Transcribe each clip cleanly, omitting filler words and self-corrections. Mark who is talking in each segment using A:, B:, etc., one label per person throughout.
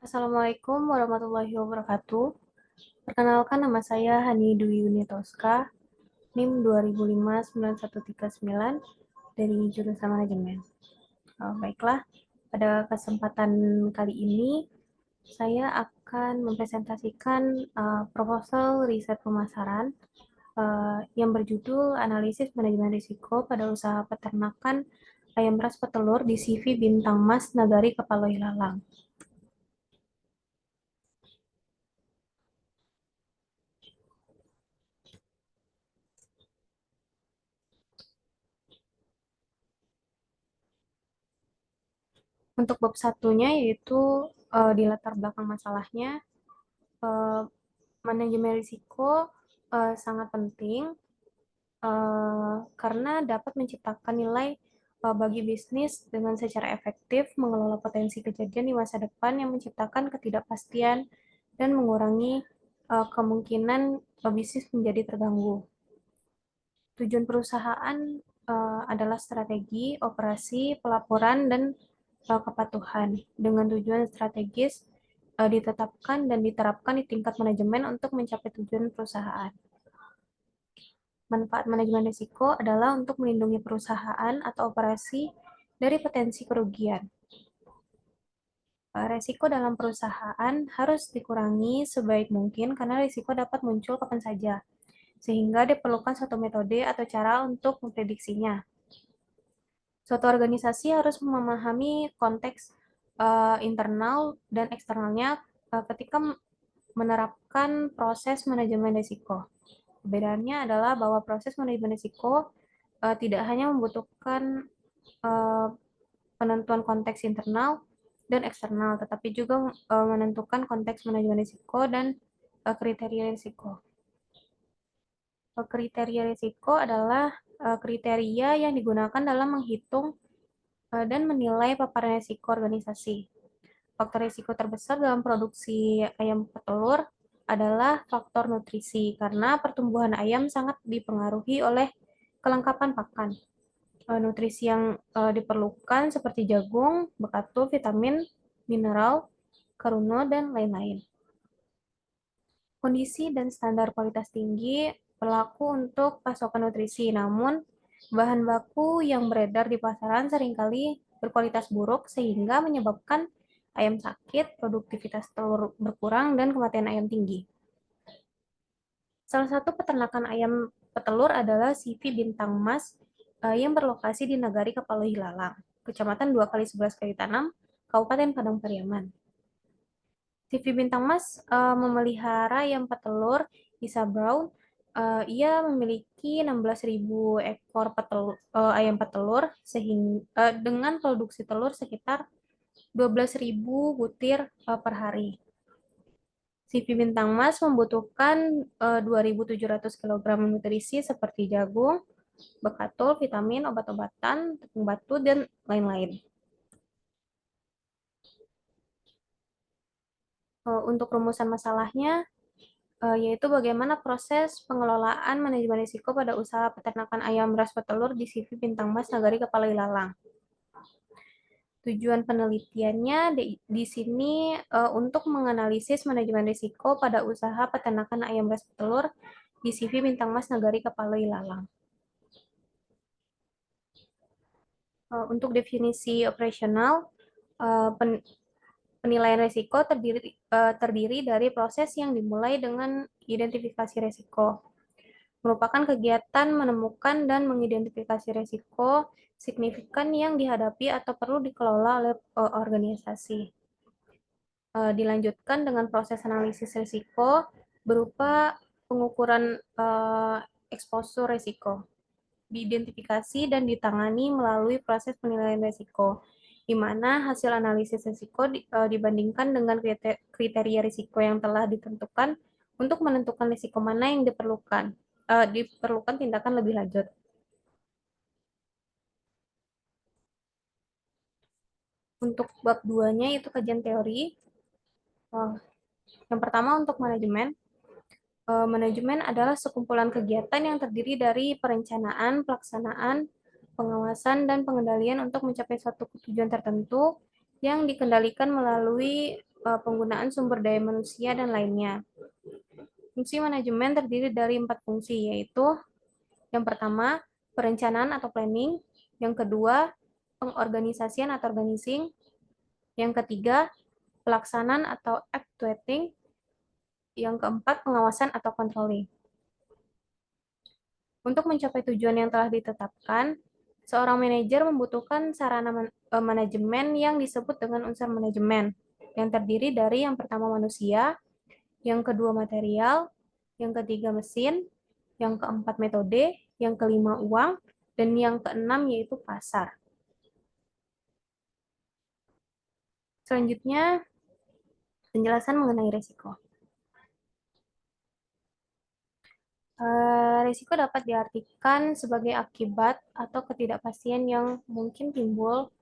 A: Assalamualaikum warahmatullahi wabarakatuh. Perkenalkan nama saya Hani Dwi Yunitoska, NIM 20059139 dari jurusan manajemen. Baiklah, pada kesempatan kali ini saya akan mempresentasikan proposal riset pemasaran yang berjudul Analisis Manajemen Risiko pada Usaha Peternakan Ayam Ras Petelur di CV Bintang Mas Nagari Kepaloi Lalang. Untuk bab satunya yaitu di latar belakang masalahnya, uh, manajemen risiko sangat penting karena dapat menciptakan nilai bagi bisnis dengan secara efektif mengelola potensi kejadian di masa depan yang menciptakan ketidakpastian dan mengurangi kemungkinan bisnis menjadi terganggu. Tujuan perusahaan adalah strategi, operasi, pelaporan, dan kepatuhan dengan tujuan strategis ditetapkan dan diterapkan di tingkat manajemen untuk mencapai tujuan perusahaan. Manfaat manajemen risiko adalah untuk melindungi perusahaan atau operasi dari potensi kerugian. Risiko dalam perusahaan harus dikurangi sebaik mungkin karena risiko dapat muncul kapan saja, sehingga diperlukan suatu metode atau cara untuk memprediksinya. Suatu organisasi harus memahami konteks internal dan eksternalnya ketika menerapkan proses manajemen risiko. Perbedaannya adalah bahwa proses manajemen risiko tidak hanya membutuhkan uh, penentuan konteks internal dan eksternal, tetapi juga menentukan konteks manajemen risiko dan kriteria risiko. Kriteria risiko adalah kriteria yang digunakan dalam menghitung dan menilai paparan risiko organisasi. Faktor risiko terbesar dalam produksi ayam petelur adalah faktor nutrisi, karena pertumbuhan ayam sangat dipengaruhi oleh kelengkapan pakan. Nutrisi yang diperlukan seperti jagung, bekatu, vitamin, mineral, karuno, dan lain-lain. Kondisi dan standar kualitas tinggi berlaku untuk pasokan nutrisi, namun bahan baku yang beredar di pasaran seringkali berkualitas buruk sehingga menyebabkan ayam sakit, produktivitas telur berkurang, dan kematian ayam tinggi. Salah satu peternakan ayam petelur adalah CV Bintang Mas yang berlokasi di Nagari Kepaloi Lalang, Kecamatan 2 kali 11 kali Tanam, Kabupaten Padang Pariaman. CV Bintang Mas memelihara ayam petelur Isa Brown. Ia memiliki 16.000 ekor ayam petelur sehingga dengan produksi telur sekitar 12.000 butir per hari. CV Bintang Mas membutuhkan 2.700 kg nutrisi seperti jagung, bekatul, vitamin, obat-obatan, tepung batu, dan lain-lain. Untuk rumusan masalahnya, yaitu bagaimana proses pengelolaan manajemen risiko pada usaha peternakan ayam ras petelur di CV Bintang Mas Nagari Kepala Ilalang. Tujuan penelitiannya di sini untuk menganalisis manajemen risiko pada usaha peternakan ayam ras petelur di CV Bintang Mas Nagari Kepala Ilalang. Untuk definisi operasional, penilaian risiko terdiri dari proses yang dimulai dengan identifikasi risiko, merupakan kegiatan menemukan dan mengidentifikasi risiko signifikan yang dihadapi atau perlu dikelola oleh organisasi. Dilanjutkan dengan proses analisis risiko berupa pengukuran eksposur risiko, diidentifikasi dan ditangani melalui proses penilaian risiko, di mana hasil analisis risiko dibandingkan dengan kriteria risiko yang telah ditentukan untuk menentukan risiko mana yang diperlukan tindakan lebih lanjut. Untuk bab 2-nya itu kajian teori. Yang pertama untuk manajemen. Manajemen adalah sekumpulan kegiatan yang terdiri dari perencanaan, pelaksanaan, pengawasan, dan pengendalian untuk mencapai suatu tujuan tertentu yang dikendalikan melalui penggunaan sumber daya manusia, dan lainnya. Fungsi manajemen terdiri dari 4 fungsi, yaitu yang pertama, perencanaan atau planning, yang kedua, pengorganisasian atau organizing, yang ketiga, pelaksanaan atau actuating, yang keempat, pengawasan atau controlling. Untuk mencapai tujuan yang telah ditetapkan, seorang manajer membutuhkan sarana manajemen yang disebut dengan unsur manajemen, yang terdiri dari yang pertama manusia, yang kedua material, yang ketiga mesin, yang keempat metode, yang kelima uang, dan yang keenam yaitu pasar. Selanjutnya, penjelasan mengenai risiko. Risiko dapat diartikan sebagai akibat atau ketidakpastian yang mungkin timbul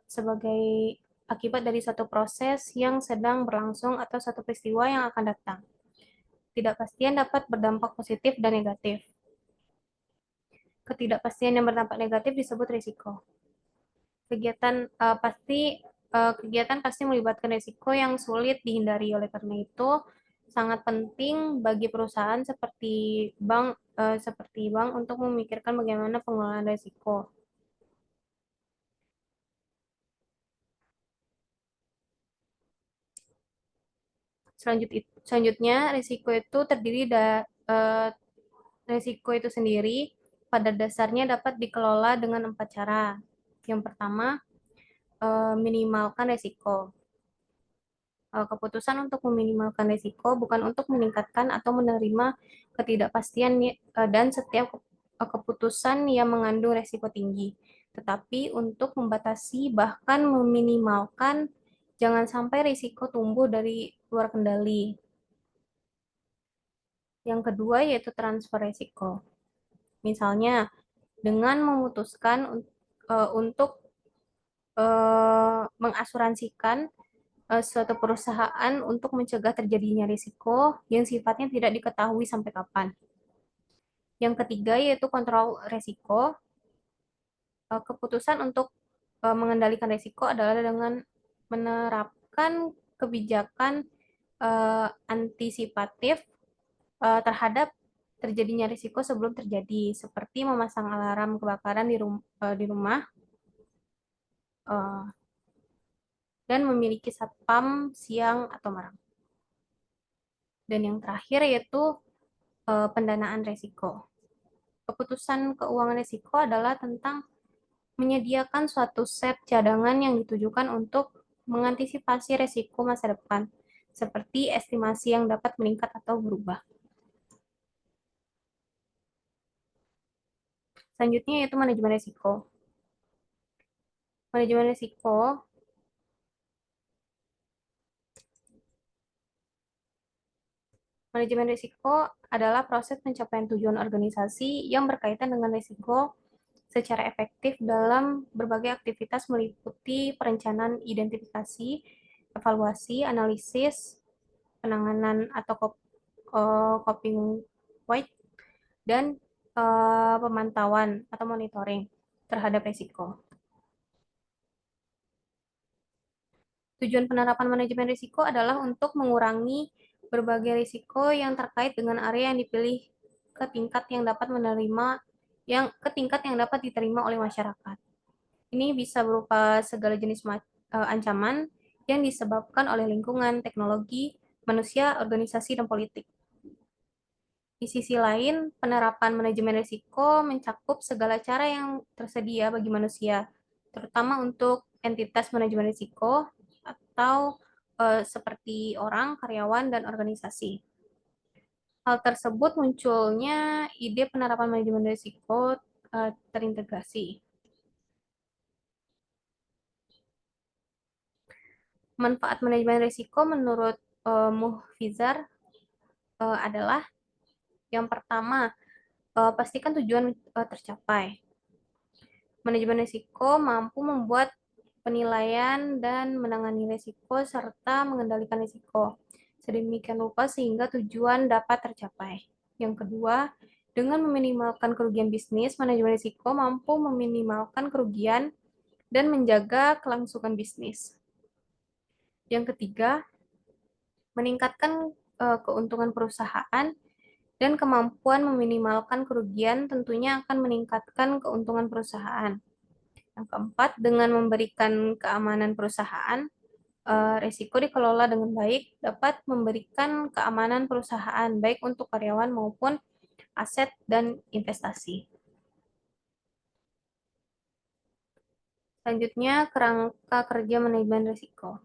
A: sebagai akibat dari suatu proses yang sedang berlangsung atau satu peristiwa yang akan datang. Ketidakpastian dapat berdampak positif dan negatif. Ketidakpastian yang berdampak negatif disebut risiko. Kegiatan pasti melibatkan risiko yang sulit dihindari. Oleh karena itu, sangat penting bagi perusahaan seperti bank untuk memikirkan bagaimana pengelolaan risiko. Selanjutnya, risiko itu sendiri pada dasarnya dapat dikelola dengan 4 cara. Yang pertama, minimalkan risiko. Keputusan untuk meminimalkan risiko bukan untuk meningkatkan atau menerima ketidakpastian dan setiap keputusan yang mengandung risiko tinggi, tetapi untuk membatasi bahkan meminimalkan jangan sampai risiko tumbuh dari luar kendali. Yang kedua yaitu transfer risiko. Misalnya dengan memutuskan untuk mengasuransikan suatu perusahaan untuk mencegah terjadinya risiko yang sifatnya tidak diketahui sampai kapan. Yang ketiga yaitu kontrol risiko. Keputusan untuk mengendalikan risiko adalah dengan menerapkan kebijakan antisipatif terhadap terjadinya risiko sebelum terjadi, seperti memasang alarm kebakaran di rumah eh, dan memiliki satpam siang atau malam. Dan yang terakhir yaitu pendanaan risiko. Keputusan keuangan risiko adalah tentang menyediakan suatu set cadangan yang ditujukan untuk mengantisipasi risiko masa depan, seperti estimasi yang dapat meningkat atau berubah. Selanjutnya yaitu manajemen risiko. Manajemen risiko Manajemen risiko adalah proses pencapaian tujuan organisasi yang berkaitan dengan risiko secara efektif dalam berbagai aktivitas meliputi perencanaan, identifikasi, evaluasi, analisis, penanganan atau coping white, dan pemantauan atau monitoring terhadap risiko. Tujuan penerapan manajemen risiko adalah untuk mengurangi berbagai risiko yang terkait dengan area yang dipilih ke tingkat yang dapat menerima ke tingkat yang dapat diterima oleh masyarakat. Ini bisa berupa segala jenis ancaman yang disebabkan oleh lingkungan, teknologi, manusia, organisasi, dan politik. Di sisi lain, penerapan manajemen risiko mencakup segala cara yang tersedia bagi manusia, terutama untuk entitas manajemen risiko atau seperti orang, karyawan, dan organisasi. Hal tersebut munculnya ide penerapan manajemen risiko terintegrasi. Manfaat manajemen risiko menurut Muhfizar adalah yang pertama, pastikan tujuan tercapai. Manajemen risiko mampu membuat penilaian dan menangani risiko serta mengendalikan risiko sedemikian rupa sehingga tujuan dapat tercapai. Yang kedua, dengan meminimalkan kerugian bisnis, manajemen risiko mampu meminimalkan kerugian dan menjaga kelangsungan bisnis. Yang ketiga, meningkatkan keuntungan perusahaan dan kemampuan meminimalkan kerugian tentunya akan meningkatkan keuntungan perusahaan. Yang keempat, dengan memberikan keamanan perusahaan, risiko dikelola dengan baik dapat memberikan keamanan perusahaan baik untuk karyawan maupun aset dan investasi. Selanjutnya, kerangka kerja manajemen risiko.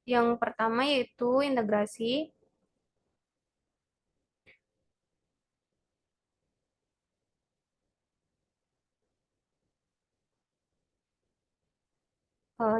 A: Yang pertama yaitu integrasi.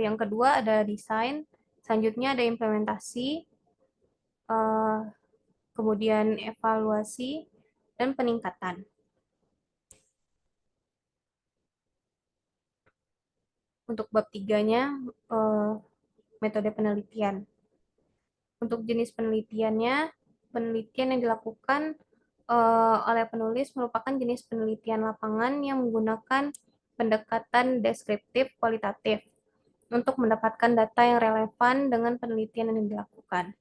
A: Yang kedua ada desain. Selanjutnya ada implementasi, eh, kemudian evaluasi, dan peningkatan. Untuk bab tiganya, eh, metode penelitian. Untuk jenis penelitiannya, penelitian yang dilakukan oleh penulis merupakan jenis penelitian lapangan yang menggunakan pendekatan deskriptif kualitatif untuk mendapatkan data yang relevan dengan penelitian yang dilakukan.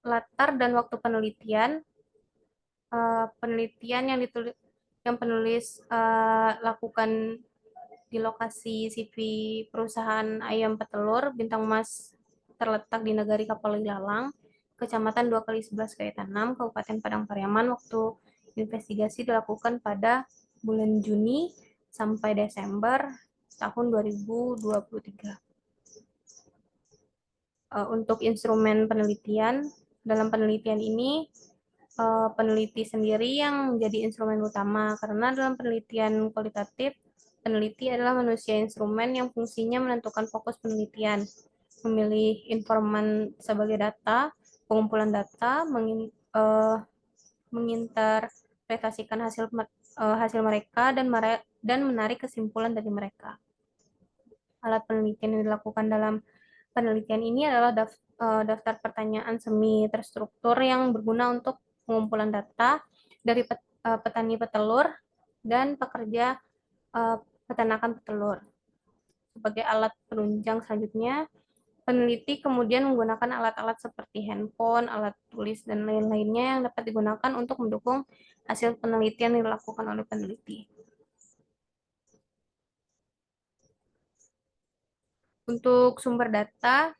A: Latar dan waktu penelitian, penelitian yang penulis lakukan di lokasi CV perusahaan ayam petelur Bintang Mas terletak di Nagari Kapal Ilalang, Kecamatan 2 kali 11 Kaitan 6, Kabupaten Padang Pariaman. Waktu investigasi dilakukan pada bulan Juni sampai Desember tahun 2023. Untuk instrumen penelitian, dalam penelitian ini peneliti sendiri yang menjadi instrumen utama, karena dalam penelitian kualitatif, peneliti adalah manusia instrumen yang fungsinya menentukan fokus penelitian, memilih informan sebagai data, pengumpulan data, menginterpretasikan hasil mereka, dan menarik kesimpulan dari mereka. Alat penelitian yang dilakukan dalam penelitian ini adalah daftar pertanyaan semi terstruktur yang berguna untuk pengumpulan data dari petani petelur dan pekerja peternakan petelur. Sebagai alat penunjang selanjutnya, peneliti kemudian menggunakan alat-alat seperti handphone, alat tulis, dan lain-lainnya yang dapat digunakan untuk mendukung hasil penelitian yang dilakukan oleh peneliti. Untuk sumber data,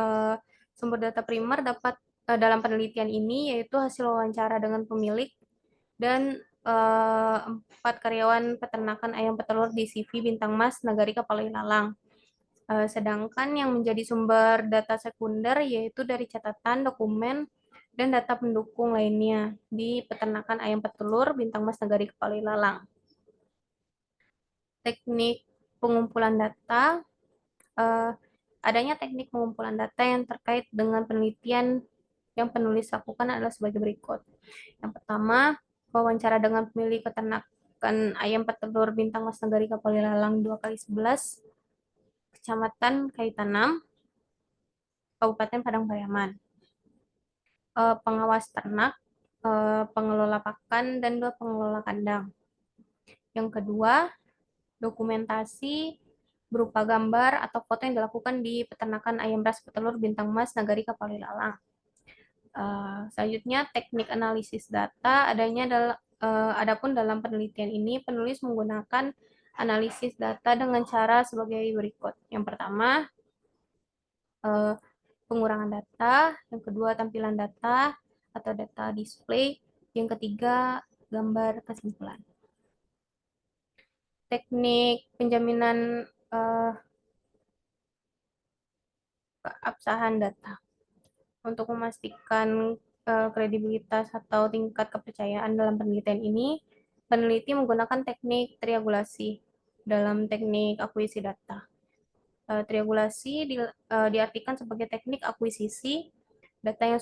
A: eh, sumber data primer dapat dalam penelitian ini yaitu hasil wawancara dengan pemilik dan 4 karyawan peternakan ayam petelur di CV Bintang Mas, Nagari Kapal Ilalang. Sedangkan yang menjadi sumber data sekunder yaitu dari catatan, dokumen, dan data pendukung lainnya di peternakan ayam petelur Bintang Mas, Nagari Kapal Ilalang. Teknik pengumpulan data, eh, adanya teknik pengumpulan data yang terkait dengan penelitian yang penulis lakukan adalah sebagai berikut. Yang pertama, wawancara dengan pemilik peternakan ayam petelur Bintang Mas Nagari Kapal Ilalang 2 kali 11, Kecamatan Kaitan 6, Kabupaten Padang Pariaman. Pengawas ternak, pengelola pakan, dan 2 pengelola kandang. Yang kedua, dokumentasi berupa gambar atau foto yang dilakukan di peternakan ayam ras petelur Bintang Mas Nagari Kapal Ilalang. Selanjutnya, teknik analisis data. Adapun dalam penelitian ini, penulis menggunakan analisis data dengan cara sebagai berikut. Yang pertama, eh, pengurangan data. Yang kedua, tampilan data atau data display. Yang ketiga, gambar kesimpulan. Teknik penjaminan keabsahan data. Untuk memastikan kredibilitas atau tingkat kepercayaan dalam penelitian ini, peneliti menggunakan teknik triangulasi dalam teknik akuisisi data. Triangulasi diartikan sebagai teknik akuisisi data yang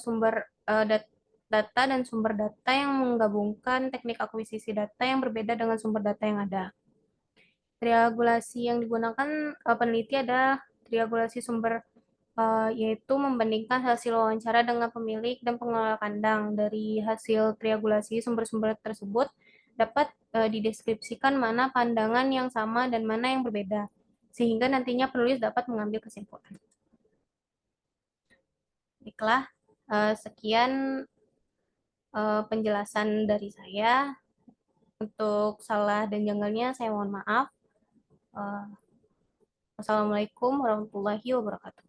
A: data dan sumber data yang menggabungkan teknik akuisisi data yang berbeda dengan sumber data yang ada. Triangulasi yang digunakan peneliti ada triangulasi sumber yaitu membandingkan hasil wawancara dengan pemilik dan pengelola kandang. Dari hasil triangulasi sumber-sumber tersebut dapat dideskripsikan mana pandangan yang sama dan mana yang berbeda, sehingga nantinya penulis dapat mengambil kesimpulan. Baiklah, sekian penjelasan dari saya. Untuk salah dan janggalnya saya mohon maaf. Uh, Wassalamualaikum warahmatullahi wabarakatuh.